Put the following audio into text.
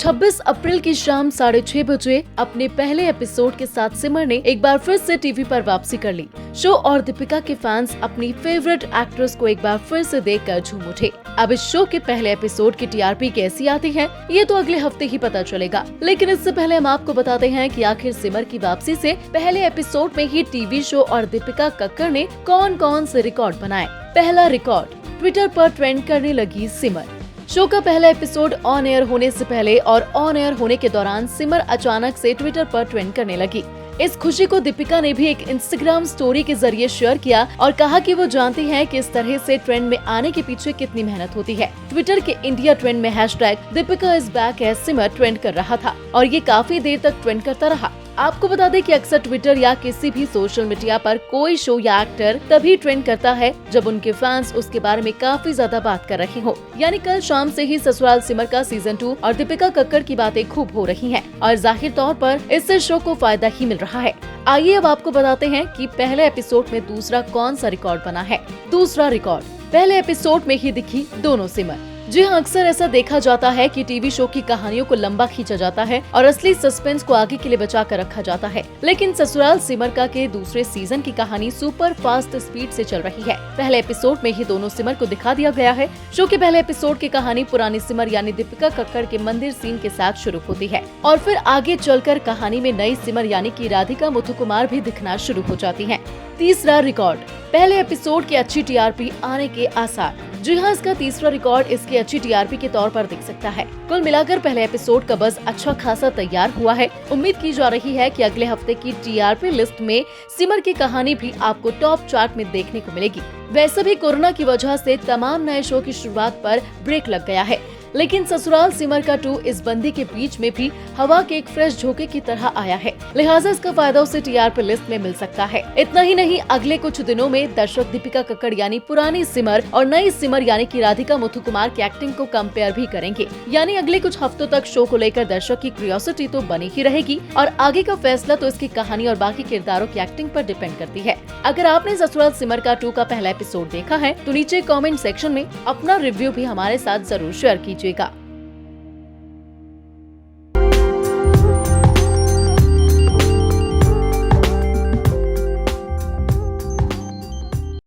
26 अप्रैल की शाम 6:30 बजे अपने पहले एपिसोड के साथ सिमर ने एक बार फिर से टीवी पर वापसी कर ली। शो और दीपिका के फैंस अपनी फेवरेट एक्ट्रेस को एक बार फिर से देखकर झूम उठे। अब इस शो के पहले एपिसोड की टीआरपी कैसी आती है, ये तो अगले हफ्ते ही पता चलेगा। लेकिन इससे पहले हम आपको बताते हैं कि आखिर सिमर की वापसी से पहले एपिसोड में ही टीवी शो और दीपिका कक्कड़ ने कौन कौन से रिकॉर्ड बनाए। पहला रिकॉर्ड, ट्विटर पर ट्रेंड करने लगी सिमर। शो का पहला एपिसोड ऑन एयर होने से पहले और ऑन एयर होने के दौरान सिमर अचानक से ट्विटर पर ट्रेंड करने लगी। इस खुशी को दीपिका ने भी एक इंस्टाग्राम स्टोरी के जरिए शेयर किया और कहा कि वो जानती हैं कि इस तरह से ट्रेंड में आने के पीछे कितनी मेहनत होती है। ट्विटर के इंडिया ट्रेंड में hashtag Deepika is back as Simar trend कर रहा था और ये काफी देर तक ट्रेंड करता रहा। आपको बता दें कि अक्सर ट्विटर या किसी भी सोशल मीडिया पर कोई शो या एक्टर तभी ट्रेंड करता है जब उनके फैंस उसके बारे में काफी ज्यादा बात कर रहे हो। यानी कल शाम से ही ससुराल सिमर का सीजन 2 और दीपिका कक्कड़ की बातें खूब हो रही हैं और जाहिर तौर पर इससे शो को फायदा ही मिल रहा है। आइए अब आपको बताते हैं कि पहले एपिसोड में दूसरा कौन सा रिकॉर्ड बना है। दूसरा रिकॉर्ड, पहले एपिसोड में ही दिखी दोनों सिमर। जी हाँ, अक्सर ऐसा देखा जाता है कि टीवी शो की कहानियों को लंबा खींचा जाता है और असली सस्पेंस को आगे के लिए बचा कर रखा जाता है। लेकिन ससुराल सिमर का के दूसरे सीजन की कहानी सुपर फास्ट स्पीड से चल रही है। पहले एपिसोड में ही दोनों सिमर को दिखा दिया गया है। शो के पहले एपिसोड की कहानी पुरानी सिमर यानी दीपिका कक्कड़ के मंदिर सीन के साथ शुरू होती है और फिर आगे चलकर कहानी में नई सिमर यानी कि राधिका मुथुकुमार भी दिखना शुरू हो जाती है। तीसरा रिकॉर्ड, पहले एपिसोड की अच्छी टीआरपी आने के आसार। जी हाँ, इसका तीसरा रिकॉर्ड इसकी अच्छी टीआरपी के तौर पर दिख सकता है। कुल मिलाकर पहले एपिसोड का बज़ अच्छा खासा तैयार हुआ है। उम्मीद की जा रही है कि अगले हफ्ते की टीआरपी लिस्ट में सिमर की कहानी भी आपको टॉप चार्ट में देखने को मिलेगी। वैसे भी कोरोना की वजह से तमाम नए शो की शुरुआत पर ब्रेक लग गया है, लेकिन ससुराल सिमर का 2 इस बंदी के बीच में भी हवा के एक फ्रेश झोंके की तरह आया है। लिहाजा इसका फायदा उसे टीआरपी लिस्ट में मिल सकता है। इतना ही नहीं, अगले कुछ दिनों में दर्शक दीपिका कक्कड़ यानी पुरानी सिमर और नई सिमर यानी कि राधिका मुथुकुमार की एक्टिंग को कंपेयर भी करेंगे। यानी अगले कुछ हफ्तों तक शो को लेकर दर्शक की क्यूरियोसिटी तो बनी ही रहेगी और आगे का फैसला तो इसकी कहानी और बाकी किरदारों की एक्टिंग पर डिपेंड करती है। अगर आपने ससुराल सिमर का 2 का पहला एपिसोड देखा है तो नीचे कमेंट सेक्शन में अपना रिव्यू भी हमारे साथ जरूर शेयर कीजिएगा।